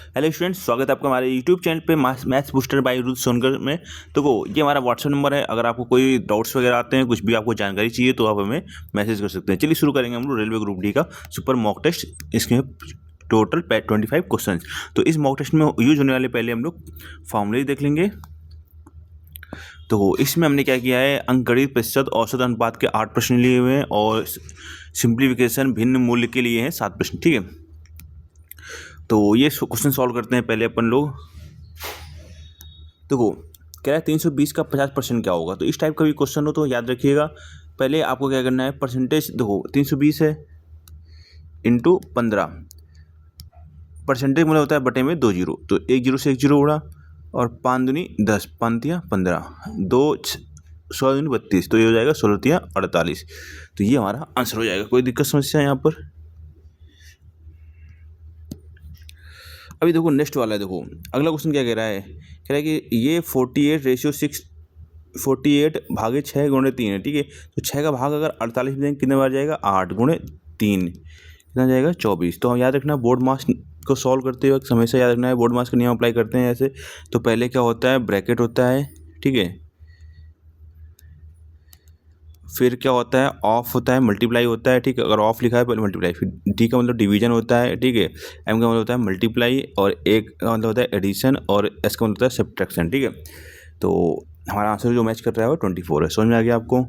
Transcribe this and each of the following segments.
Hello students, स्वागत है आपका हमारे यूट्यूब चैनल पे maths booster by Rudra Sonkar में। तो ये हमारा व्हाट्सएप नंबर है। अगर आपको कोई डाउट्स वगैरह आते हैं, कुछ भी आपको जानकारी चाहिए तो आप हमें मैसेज कर सकते हैं। चलिए शुरू करेंगे हम लोग रेलवे ग्रुप डी का सुपर मॉक टेस्ट। इसके टोटल 25 क्वेश्चन। तो इस मॉक टेस्ट में यूज होने वाले पहले हम लोग फॉर्मूले देख लेंगे। तो इसमें हमने क्या किया है, अंकगणित प्रतिशत औसत अनुपात के 8 प्रश्न लिए हुए हैं और सिंप्लीफिकेशन भिन्न मूल्य के लिए हैं 7 प्रश्न। ठीक है, तो ये क्वेश्चन सॉल्व करते हैं पहले अपन लोग। देखो कह रहा है 320 का 50% क्या होगा। तो इस टाइप का भी क्वेश्चन हो तो याद रखिएगा, पहले आपको क्या करना है, परसेंटेज। देखो 320 है इंटू 15, परसेंटेज मतलब होता है बटे में 2 जीरो, तो 1 जीरो से 1 जीरो उड़ा और 5 दूनी 10, 5 तिया 15, 2 16 दूनी 32, तो ये हो जाएगा 16 तिया 48। तो ये हमारा आंसर हो जाएगा। कोई दिक्कत समस्या है यहाँ पर? अभी देखो नेक्स्ट वाला है। देखो अगला क्वेश्चन क्या कह रहा है, कह रहा है कि ये 48 भागे 6 गुणे 3 है। ठीक है, तो 6 का भाग अगर 48 में देंगे कितने बार जाएगा, 8 गुणे 3 कितना जाएगा 24। तो याद रखना बोर्ड मास को सॉल्व करते वक्त हमेशा याद रखना है, बोर्ड मास का नियम अप्लाई करते हैं ऐसे। तो पहले क्या होता है, ब्रैकेट होता है। ठीक है, फिर क्या होता है, ऑफ होता है, मल्टीप्लाई होता है। ठीक है, अगर ऑफ लिखा है पहले मल्टीप्लाई, फिर डी का मतलब डिवीजन होता है। ठीक है, एम का मतलब होता है मल्टीप्लाई, और एक का मतलब होता है एडिशन, और एस का मतलब होता है सब्ट्रैक्शन। ठीक है, तो हमारा आंसर जो मैच कर रहा है वो 24 है। समझ में आ गया आपको?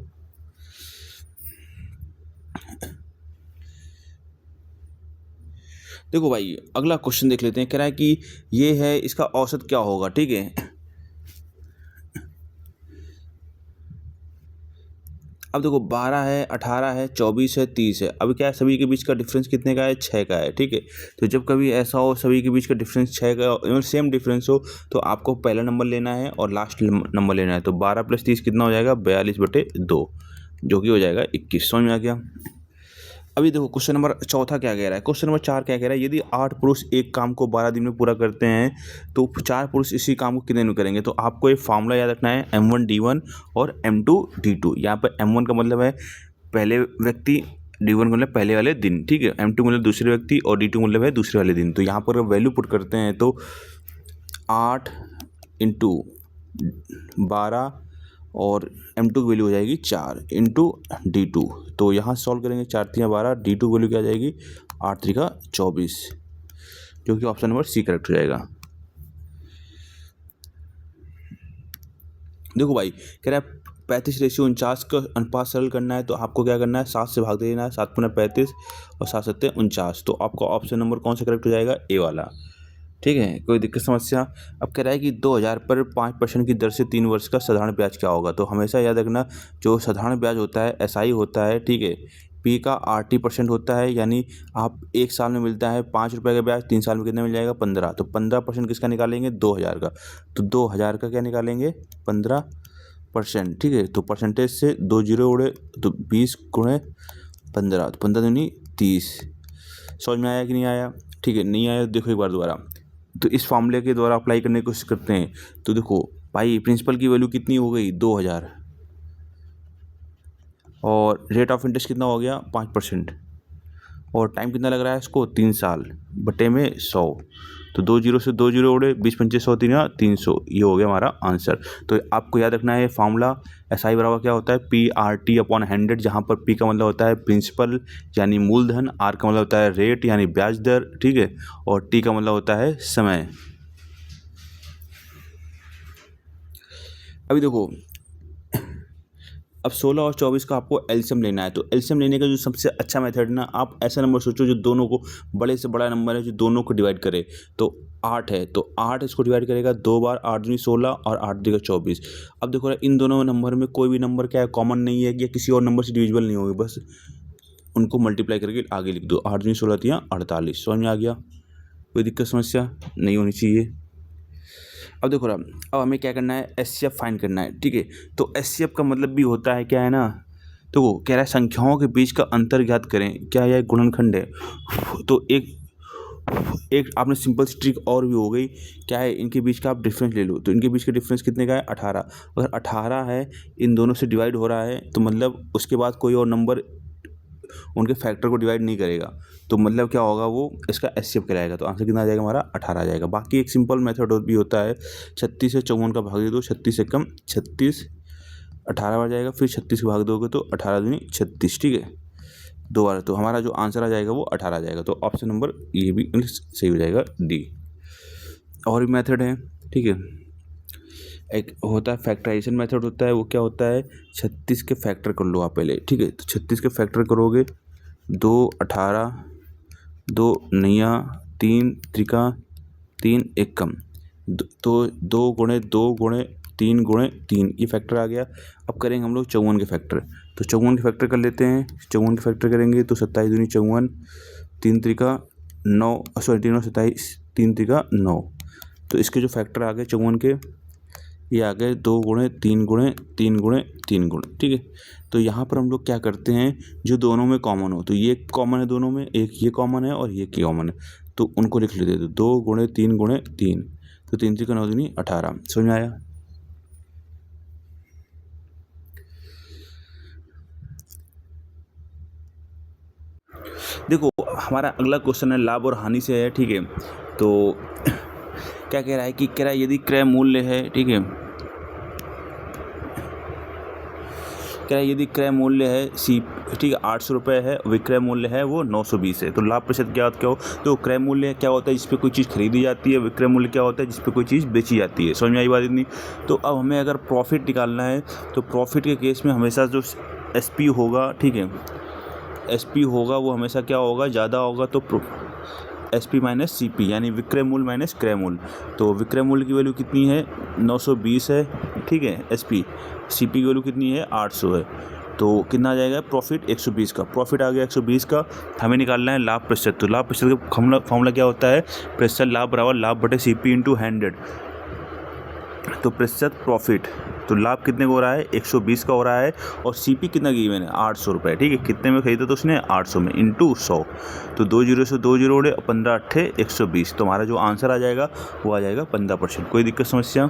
देखो भाई अगला क्वेश्चन देख लेते हैं। कह रहा है कि ये है, इसका औसत क्या होगा। ठीक है, अब देखो 12 है, 18 है, 24 है, 30 है। अभी क्या है, सभी के बीच का डिफरेंस कितने का है, 6 का है। ठीक है, तो जब कभी ऐसा हो सभी के बीच का डिफरेंस 6 का हो, सेम डिफरेंस हो, तो आपको पहला नंबर लेना है और लास्ट नंबर लेना है। तो 12 + 30 कितना हो जाएगा, 42/2, जो कि हो जाएगा 21। समझ में आ गया? अभी देखो क्वेश्चन नंबर चौथा क्या कह रहा है, क्वेश्चन नंबर 4 क्या कह रहा है, यदि 8 पुरुष एक काम को 12 दिन में पूरा करते हैं तो 4 पुरुष इसी काम को कितने दिन में करेंगे। तो आपको एक फार्मूला याद रखना है, M1D1 और M2D2। यहाँ पर M1 का मतलब है पहले व्यक्ति, D1 का मतलब पहले वाले दिन। ठीक है, M2 मतलब दूसरे व्यक्ति, और D2 मतलब है दूसरे वाले दिन। तो यहाँ पर वैल्यू पुट करते हैं तो 8 × 12 और M2 की वैल्यू हो जाएगी 4 × D2। तो यहाँ सॉल्व करेंगे, 4 × 3 = 12, D2 की वैल्यू क्या आ जाएगी, 8 × 3 = 24, जो कि ऑप्शन नंबर सी करेक्ट हो जाएगा। देखो भाई कह रहा है 35:49 का अनुपात सरल करना है। तो आपको क्या करना है, 7 से भाग देना है, 7 × 35 और 7 × 7 = 49। तो आपका ऑप्शन नंबर कौन सा करेक्ट हो जाएगा, ए वाला। ठीक है, कोई दिक्कत समस्या? अब कह रहा है कि 2000 पर 5% की दर से 3 वर्ष का साधारण ब्याज क्या होगा। तो हमेशा याद रखना, जो साधारण ब्याज होता है SI होता है। ठीक है, P का RT% होता है, यानी आप 1 साल में मिलता है 5 रुपये का ब्याज, 3 साल में कितना मिल जाएगा, 15। तो 15% किसका निकालेंगे, 2000 का। तो 2000 का क्या निकालेंगे, 15%। ठीक है, तो परसेंटेज से 2 जीरो उड़े, तो 20 × 15, तो 15 दूनी 30। समझ में आया कि नहीं आया? ठीक है, नहीं आया तो देखो एक बार दोबारा। तो इस फॉर्मूले के द्वारा अप्लाई करने की कोशिश करते हैं। तो देखो भाई प्रिंसिपल की वैल्यू कितनी हो गई, 2000, और रेट ऑफ इंटरेस्ट कितना हो गया, 5%, और टाइम कितना लग रहा है इसको, 3 साल, बटे में 100। तो 2 जीरो से 2 जीरो उड़े, 20 × 5 = 100, 3 × 300। ये हो गया हमारा आंसर। तो आपको याद रखना है फार्मूला, SI बराबर क्या होता है, PRT/100, जहाँ पर P का मतलब होता है प्रिंसिपल यानी मूलधन, R का मतलब होता है रेट यानी ब्याज दर। ठीक है, और T का मतलब होता है समय। अभी देखो अब 16 और 24 का आपको एलसीएम लेना है। तो एलसीएम लेने का जो सबसे अच्छा मेथड ना, आप ऐसा नंबर सोचो जो दोनों को, बड़े से बड़ा नंबर है जो दोनों को डिवाइड करे। तो 8 है, तो 8 इसको डिवाइड करेगा 2 बार, 8 दूनी 16 और 8 देगा 24। अब देखो इन दोनों नंबर में कोई भी नंबर क्या है, कॉमन नहीं है, या किसी और नंबर से डिविजिबल नहीं होगी, बस उनको मल्टीप्लाई करके आगे लिख दो। 8 दूनी 16 तिया 48। समझ में आ गया? कोई दिक्कत समस्या नहीं होनी चाहिए। अब देखो अब हमें क्या करना है, SCF फाइंड करना है। ठीक है, तो SCF का मतलब भी होता है क्या है ना, तो वो कह रहा है संख्याओं के बीच का अंतर ज्ञात करें। क्या यह गुणनखंड है? तो एक आपने सिंपल सी ट्रिक और भी हो गई, क्या है, इनके बीच का आप डिफरेंस ले लो। तो इनके बीच का डिफरेंस कितने का है, 18। अगर 18 है, इन दोनों से डिवाइड हो रहा है, तो मतलब उसके बाद कोई और नंबर उनके फैक्टर को डिवाइड नहीं करेगा तो मतलब क्या होगा, वो इसका एचसीएफ कहलाएगा। तो आंसर कितना आ जाएगा हमारा 18 आ जाएगा। बाकी एक सिंपल मेथड भी होता है, 36 से 54 का भाग दे दो, 36 से कम 36, 18 बार जाएगा, फिर 36 को भाग दोगे तो 18 दूनी 36, ठीक है, 2 बार। तो हमारा जो आंसर आ जाएगा वो 18 आ जाएगा। तो ऑप्शन नंबर ये भी सही हो जाएगा, डी। और भी मेथड है, ठीक है। एक होता है फैक्टराइजेशन मेथड होता है, वो क्या होता है, 36 के फैक्टर कर लो आप पहले, ठीक है। तो 36 के फैक्टर करोगे, 2 18, 2 नैया, 3 त्रिका, 3 एक कम, तो 2 गुणे 2 गुणे 3 गुणे 3, ये फैक्टर आ गया। अब करेंगे हम लोग 54 के फैक्टर। तो 54 के फैक्टर कर लेते हैं। 54 के फैक्टर करेंगे तो 27 दूनी 54, 3 त्रिका 9, सॉरी 3 27, 3 त्रिका 9। तो इसके जो फैक्टर आ गए 54 के, ये आ गए 2 गुणे 3 गुणे 3 गुणे 3 गुणे, ठीक है। तो यहाँ पर हम लोग क्या करते हैं, जो दोनों में कॉमन हो, तो ये कॉमन है दोनों में, एक ये कॉमन है और ये कॉमन है, तो उनको लिख लेते हैं। 2 गुणे 3 गुणे 3, तो 3 त्रिका 9 दूनी 18। समझ में आया? देखो हमारा अगला क्वेश्चन है लाभ और हानि से है, ठीक है। तो क्या कह रहा है कि कह रहा है यदि क्रय मूल्य है, ठीक है, कह रहा है यदि क्रय मूल्य है ठीक है 800 रुपये है, विक्रय मूल्य है वो 920 है, तो लाभ प्रतिशत क्या क्या हो। तो क्रय मूल्य क्या होता है जिस पे कोई चीज़ खरीदी जाती है, विक्रय मूल्य क्या होता है जिस पे कोई चीज़ बेची जाती है। समझ में आई बात इतनी? तो अब हमें अगर प्रॉफिट निकालना है तो प्रॉफिट के केस में हमेशा जो एसपी होगा, ठीक है, एसपी होगा वो हमेशा क्या होगा, ज़्यादा होगा, तो एसपी माइनस सीपी, यानी विक्रय मूल्य माइनस क्रय मूल्य। तो विक्रय मूल्य की वैल्यू कितनी है, 920 है, ठीक है, एसपी। सीपी की वैल्यू कितनी है, 800 है। तो कितना आ जाएगा, प्रॉफिट 120 का, प्रॉफिट आ गया 120 का। हमें निकालना है लाभ प्रतिशत। तो लाभ प्रतिशत का फॉर्मूला क्या होता है, प्रतिशत लाभ बराबर लाभ बटे सीपी इंटू 100। तो प्रतिशत प्रॉफिट, तो लाभ कितने का हो रहा है, 120 का हो रहा है, और सीपी कितना की मैंने, 800 रुपये, ठीक है। कितने में खरीदा तो उसने, 800 में, इंटू 100। तो 2 जीरो से 2 जीरो उड़े, 15 अट्ठे 120। तो हमारा जो आंसर आ जाएगा वो आ जाएगा 15%। कोई दिक्कत समस्या?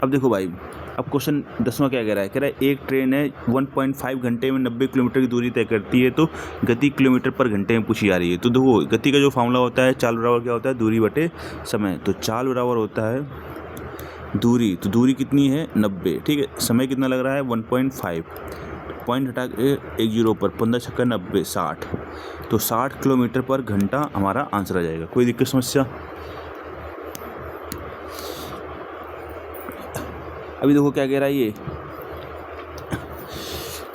अब देखो भाई, अब क्वेश्चन 10वां क्या कह रहा है, कह रहा है एक ट्रेन है 1.5 घंटे में 90 किलोमीटर की दूरी तय करती है, तो गति किलोमीटर पर घंटे में पूछी जा रही है। तो देखो गति का जो फॉर्मूला होता है, चाल बराबर क्या होता है, दूरी बटे समय। तो चाल बराबर होता है दूरी, तो दूरी कितनी है 90, ठीक है। समय कितना लग रहा है 1.5, पॉइंट हटा के 1 जीरो पर 15 छक्का 90 60, तो 60 किलोमीटर पर घंटा हमारा आंसर आ जाएगा। कोई दिक्कत समस्या? अभी देखो क्या कह रहा है, ये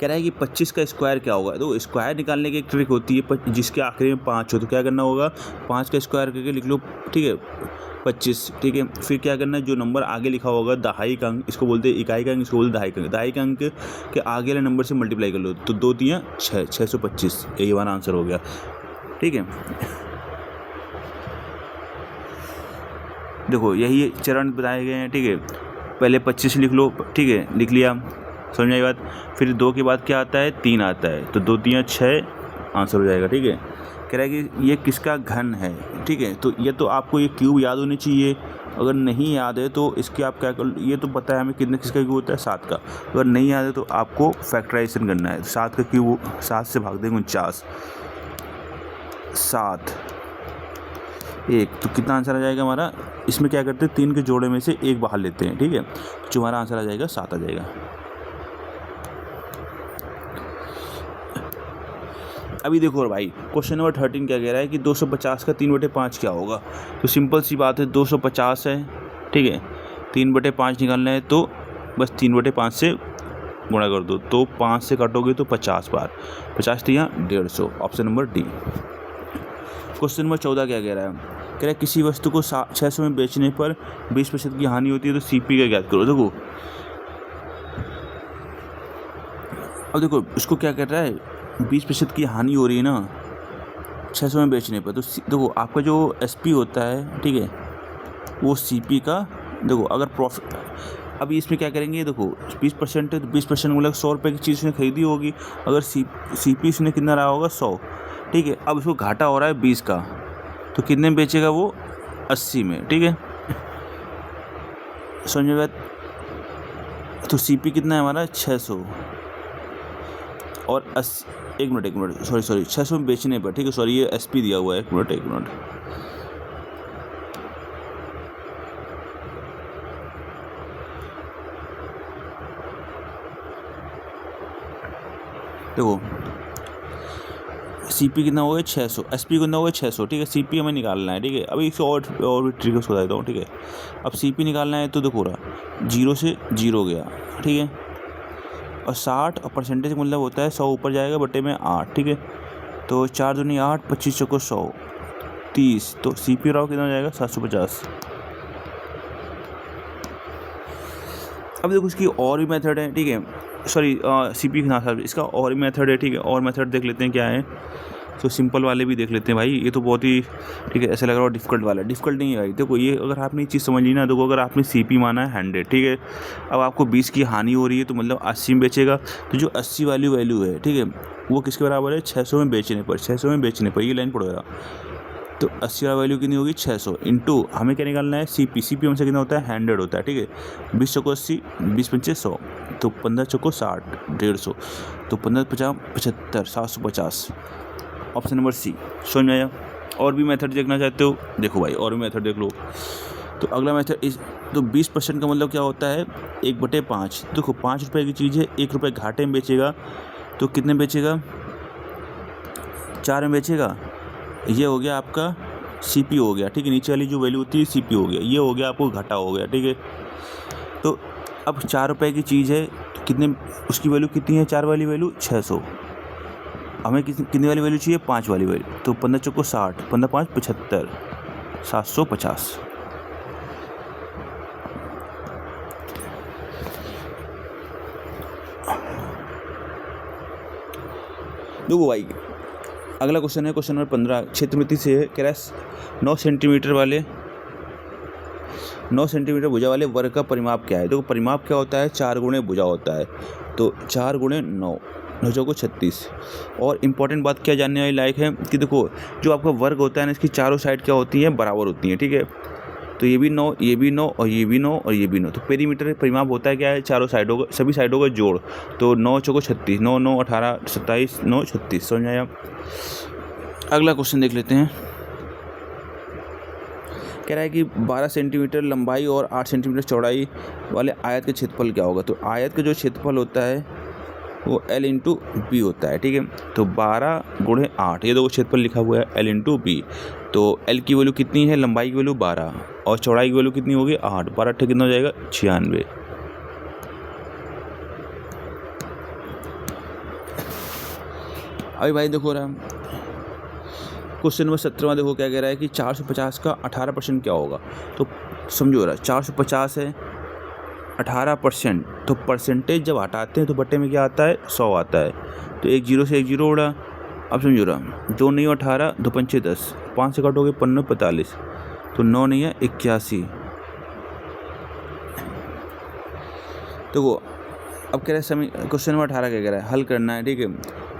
कह रहा है कि 25 का स्क्वायर क्या होगा। तो स्क्वायर निकालने की एक ट्रिक होती है, जिसके आखिरी में 5 हो तो क्या करना होगा, 5 का स्क्वायर करके लिख लो, ठीक है, 25, ठीक है। फिर क्या करना है, जो नंबर आगे लिखा होगा दहाई का अंक, इसको बोलते हैं इकाई का अंक, इसको बोलते हैं दहाई का अंक। दहाई का अंक के आगे वाले नंबर से मल्टीप्लाई कर लो, तो 2 तियां 6, 625, यही हमारा आंसर हो गया, ठीक है। देखो यही चरण बताए गए हैं, ठीक है। पहले 25 लिख लो, ठीक है, लिख लिया, समझ में आई बात। फिर 2 के बाद क्या आता है, 3 आता है, तो 2 तियां 6 आंसर हो जाएगा, ठीक है। कह रहा है कि ये किसका घन है, ठीक है। तो ये तो आपको ये क्यूब याद होनी चाहिए, अगर नहीं याद है तो इसके आप क्या कर, ये तो पता है हमें कितने किसका क्यूब होता है, 7 का। अगर नहीं याद है तो आपको फैक्टराइजेशन करना है। 7 का क्यूब 7 से भाग देंगे 49, 7 1, तो कितना आंसर आ जाएगा हमारा। इसमें क्या करते हैं, 3 के जोड़े में से 1 बाहर लेते हैं, ठीक है। जो हमारा आंसर आ जाएगा 7 आ जाएगा। अभी देखो भाई, क्वेश्चन नंबर 13 क्या कह रहा है कि 250 का 3/5 क्या होगा। तो सिंपल सी बात है, 250 है, ठीक है, 3/5 निकालना है, तो बस 3/5 से गुणा कर दो, तो 5 से काटोगे तो 50 बार, 50 तियां 150, option number D. Question number 14 क्या कह रहा है, कह रहा है किसी वस्तु को 600 में बेचने पर 20% की हानि होती है, तो सीपी का ज्ञात करो। देखो अब देखो इसको क्या कर रहा है, 20% की हानि हो रही है ना 600 में बेचने पर। तो देखो आपका जो एसपी होता है, ठीक है, वो सीपी का, देखो अगर प्रॉफिट, अभी इसमें क्या करेंगे, देखो 20% है तो 20% मतलब 100 रुपये की चीज़ उसने खरीदी होगी, अगर सीपी उसने कितना रहा होगा 100, ठीक है। अब उसको घाटा हो रहा है 20 का, तो कितने में बेचेगा वो, 80 में, ठीक है। समझ में बात, तो CP कितना है हमारा 600 और 80, एक मिनट सॉरी 600 में बेचने पर, ठीक है, सॉरी ये SP दिया हुआ है, एक मिनट देखो CP कितना हो गया 600, SP कितना हो गया 600, ठीक है। CP हमें निकालना है, ठीक है। अभी इसको और भी ट्रिक उसको बता देता हूँ, ठीक है। अब CP निकालना है तो देखो रहा 0 से 0 गया, ठीक है, और 60 और परसेंटेज मतलब होता है 100 ऊपर जाएगा बटे में 8, ठीक है। तो 4 दूनी 8, 25 चौको 100, 30, तो CP राव कितना हो जाएगा 750। अब देखो इसकी और भी मेथड है, ठीक है, सॉरी CP ना सर, इसका और भी मेथड है, ठीक है। और मेथड देख लेते हैं क्या है, तो सिंपल वाले भी देख लेते हैं भाई। ये तो बहुत ही, ठीक है, ऐसा लग रहा है डिफिकल्ट वाला, डिफिकल्ट नहीं है भाई। देखो ये अगर आपने ये चीज़ समझ ली ना, देखो अगर आपने CP माना है 100, ठीक है, अब आपको 20 की हानि हो रही है तो मतलब 80 में बेचेगा, तो जो 80 वाली वैल्यू है, ठीक है, वो किसके बराबर है 600 में बेचने पर, 600 में बेचने पर, ये लाइन पड़ेगा। तो 80 वाला वैल्यू कितनी होगी 600 इंटू हमें क्या निकालना है CP हमसे कितना होता है 100 होता है, ठीक है। 20 चौको 80, 20 पंचे 100, तो 15 चौको 60, 150, तो 15 50 75, 750। ऑप्शन नंबर C समझ में आया। और भी मेथड देखना चाहते हो, देखो भाई और भी मेथड देख लो। तो अगला मेथड इस, तो 20% का मतलब क्या होता है 1/5। देखो 5 रुपये की चीज़ है, 1 रुपये घाटे में बेचेगा, तो कितने बेचेगा 4 में बेचेगा। ये हो गया आपका CP हो गया, ठीक है। नीचे वाली जो वैल्यू होती है CP हो गया, ये हो गया आपको घाटा हो गया, ठीक है। तो अब 4 रुपये की चीज़ है, तो कितने उसकी वैल्यू कितनी है 4 वाली वैल्यू 600, हमें कितनी वाली वैल्यू चाहिए 5 वाली वैल्यू, तो 15 चौको 60, 15 5 75, 750। देखो भाई अगला क्वेश्चन है क्वेश्चन नंबर 15, क्षेत्रमिति से कह रहा है 9 सेंटीमीटर भुजा वाले वर्ग का परिमाप क्या है। देखो परिमाप क्या होता है 4 गुणे भुजा होता है, तो 4 गुणे 9, 9 चौको 36। और इम्पॉर्टेंट बात क्या जानने वाली लायक है कि देखो जो आपका वर्ग होता है ना, इसकी चारों साइड क्या होती हैं बराबर होती हैं, ठीक है। तो ये भी 9, ये भी 9 और ये भी 9 और ये भी 9। तो पेरीमीटर परिमाप होता है क्या है चारों साइडों का, सभी साइडों का जोड़। तो 9 चौको 36, 9 9 18 27, 9 36। समझ आया। अगला क्वेश्चन देख लेते हैं। कह रहा है कि 12 सेंटीमीटर लंबाई और 8 सेंटीमीटर चौड़ाई वाले आयत का क्षेत्रफल क्या होगा। तो आयत का जो क्षेत्रफल होता है वो L इंटू बी होता है, ठीक है। तो 12 गुणे 8, ये दो क्षेत्रफल लिखा हुआ है L इंटू बी। तो L की वैल्यू कितनी है, लंबाई की वैल्यू 12 और चौड़ाई की वैल्यू कितनी होगी 8, 12 8 कितना हो जाएगा 96। अभी भाई देखो रहा क्वेश्चन नंबर 17 देखो क्या कह रहा है कि 450 का 18% क्या होगा। तो समझो रहा 450 है 18%, तो परसेंटेज जब हटाते हैं तो बट्टे में क्या आता है 100 आता है। तो एक जीरो से एक जीरो उड़ा। अब समझो रहा 2 नहीं 18, 2 पंचे 10, 5 से काटोगे 15 45, तो 9 नहीं है 81। देखो अब कह रहा है समय क्वेश्चन नंबर 18 क्या कह रहा है हल करना है, ठीक है।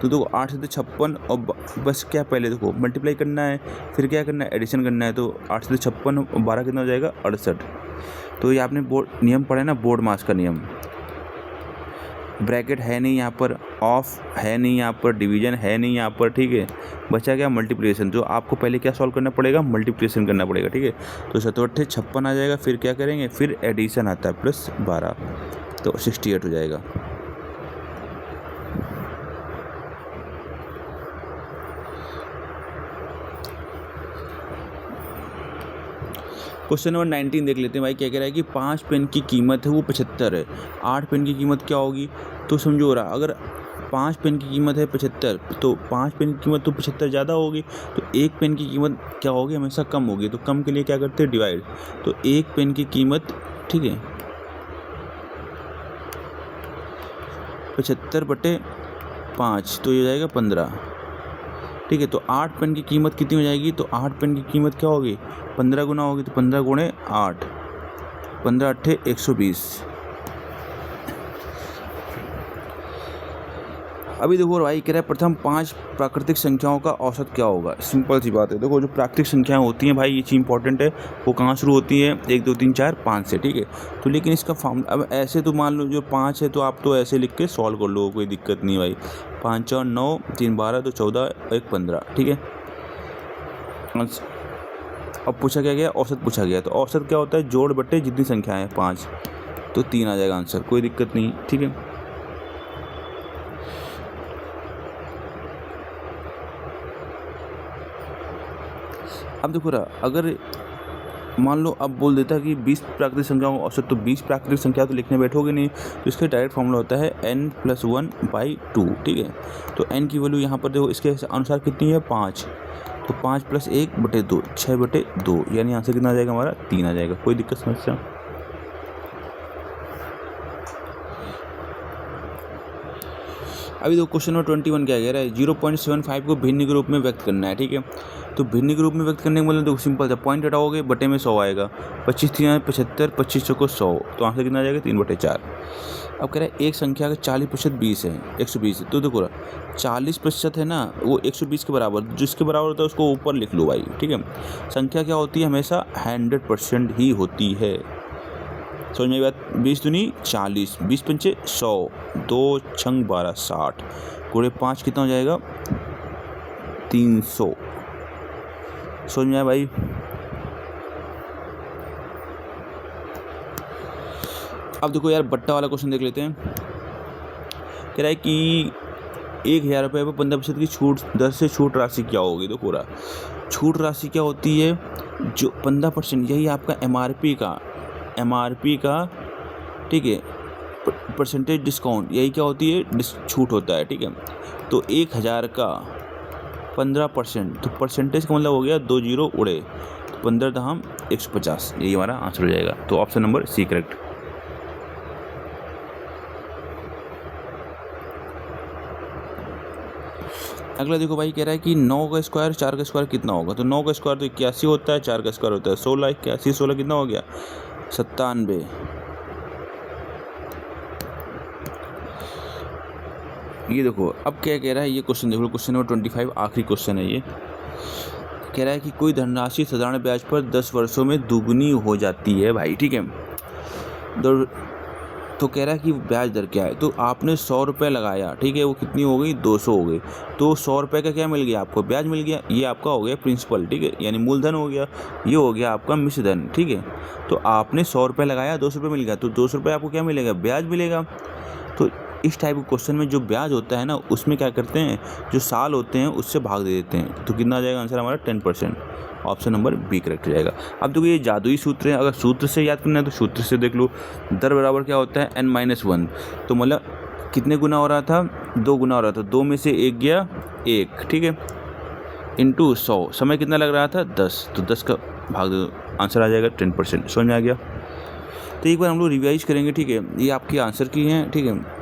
तो देखो 8 से 56 और बस क्या पहले देखो मल्टीप्लाई करना है, फिर क्या करना है एडिशन करना है। तो 8 से 56 और 12 कितना हो जाएगा 68। तो ये आपने बोर्ड नियम पढ़ा है ना, बोर्ड मास का नियम। ब्रैकेट है नहीं यहाँ पर, ऑफ है नहीं यहाँ पर, डिवीजन है नहीं यहाँ पर, ठीक है। बचा क्या मल्टीप्लिकेशन, जो आपको पहले क्या सॉल्व करना पड़ेगा मल्टीप्लिकेशन करना पड़ेगा, ठीक है। तो 7 56 आ जाएगा, फिर क्या करेंगे फिर एडिशन आता है प्लस 12, तो 68 हो जाएगा। क्वेश्चन नंबर 19 देख लेते हैं भाई क्या कह रहा है कि 5 पेन की कीमत है वो 75 है, 8 पेन की कीमत क्या होगी। तो समझो रहा अगर 5 पेन की कीमत है 75, तो 5 पेन की कीमत तो 75 ज़्यादा होगी, तो 1 पेन की कीमत क्या होगी हमेशा कम होगी। तो कम के लिए क्या करते हैं डिवाइड। तो 1 पेन की कीमत, ठीक है, 75/5, तो ये हो जाएगा 15, ठीक है। तो 8 पेन की कीमत कितनी हो जाएगी, तो 8 पेन की कीमत क्या होगी 15 गुना होगी। तो 15 गुणे 8, 15 8 120। अभी देखो भाई कह रहा है प्रथम 5 प्राकृतिक संख्याओं का औसत क्या होगा। सिंपल सी बात है, देखो जो प्राकृतिक संख्याएं होती हैं भाई ये चीज़ इंपॉर्टेंट है, वो कहाँ शुरू होती है 1 2 3 4 5 से, ठीक है। तो लेकिन इसका फॉर्म अब ऐसे तो मान लो जो 5 है तो आप तो ऐसे लिख के सॉल्व कर लो, कोई दिक्कत नहीं भाई। 5 और 9 3 12 2 14 1 15, ठीक है। अब पूछा क्या गया, औसत पूछा गया। तो औसत क्या होता है, जोड़ बट्टे जितनी संख्याएं हैं 5, तो 3 आ जाएगा आंसर, कोई दिक्कत नहीं, ठीक है। अब देखो रहा, अगर मान लो अब बोल देता कि 20 प्राकृतिक संख्याओं का औसत, तो 20 प्राकृतिक संख्या तो लिखने बैठोगे नहीं, तो इसका डायरेक्ट फॉर्मूला होता है n+1/2, ठीक है। तो n की वैल्यू यहाँ पर देखो इसके अनुसार कितनी है 5, तो 5 + 1/2 6/2, यानी आंसर कितना आ जाएगा हमारा 3 आ जाएगा, कोई दिक्कत समस्या। अभी देखो क्वेश्चन नंबर 21 क्या कह रहा है, 0.75 को भिन्न के रूप में व्यक्त करना है, ठीक है। तो भिन्न के रूप में व्यक्त करने का मतलब देखो सिंपल है, पॉइंट हटाओगे बटे में 100 आएगा, 25 3 75, 25 को 100, तो आंसर कितना आ जाएगा 3/4। अब कह रहा है एक संख्या का 40% 20 है, 120 है, तो देखो 40% है ना वो 120 के बराबर, जिसके बराबर होता है उसको ऊपर लिख लो भाई, ठीक है। संख्या क्या होती है, हमेशा 100% ही होती है, समझ में बात। 20 दूनी 40, 20 पंचे 100, 2 छंग 12 60, गुणे 5 कितना हो जाएगा 300, समझ में आया भाई। अब देखो यार बट्टा वाला क्वेश्चन देख लेते हैं। कह रहा है कि 1000 रुपये पर 15% की छूट दर से छूट राशि क्या होगी। देखो रहा छूट राशि क्या होती है, जो 15%, यही आपका MRP का ठीक है परसेंटेज डिस्काउंट, यही क्या होती है छूट होता है, ठीक है। तो 1000 का 15%, तो परसेंटेज का मतलब हो गया 2 0 उड़े, 15 दहम 150, यही हमारा आंसर हो जाएगा। तो ऑप्शन नंबर सी करेक्ट। अगला देखो भाई कह रहा है कि 9 का स्क्वायर 4 का स्क्वायर कितना होगा। तो 9 का स्क्वायर तो 81 होता है, 4 का स्क्वायर होता है 16, 81 16 कितना हो गया 97। ये देखो अब क्या कह रहा है, ये क्वेश्चन देखो, क्वेश्चन नंबर 25 आखिरी क्वेश्चन है। ये कह रहा है कि कोई धनराशि साधारण ब्याज पर 10 वर्षों में दुगनी हो जाती है भाई, ठीक है। तो कह रहा है कि ब्याज दर क्या है। तो आपने 100 रुपये लगाया, ठीक है, वो कितनी हो गई 200 हो गई, तो 100 रुपये का क्या मिल गया आपको, ब्याज मिल गया, ये आपका हो गया प्रिंसिपल, ठीक है, यानी मूलधन हो गया, ये हो गया आपका मिश्र धन, ठीक है। तो आपने 100 रुपये लगाया, 200 रुपये मिल गया, तो 200 रुपये आपको क्या मिलेगा, ब्याज मिलेगा। तो इस टाइप के क्वेश्चन में जो ब्याज होता है ना, उसमें क्या करते हैं, जो साल होते हैं उससे भाग दे देते हैं, तो कितना आ जाएगा आंसर हमारा 10%, ऑप्शन नंबर बी करेक्ट हो जाएगा। अब देखो ये जादुई सूत्र है, अगर सूत्र से याद करना है तो सूत्र से देख लो। दर बराबर क्या होता है n-1, तो मतलब कितने गुना हो रहा था, 2 गुना हो रहा था, 2 में से 1 गया 1, ठीक है, इंटू 100, समय कितना लग रहा था 10, तो 10 का भाग दो, आंसर आ जाएगा 10%, समझ में आ गया। तो एक बार हम लोग रिवाइज करेंगे, ठीक है, ये आपके आंसर की हैं, ठीक है।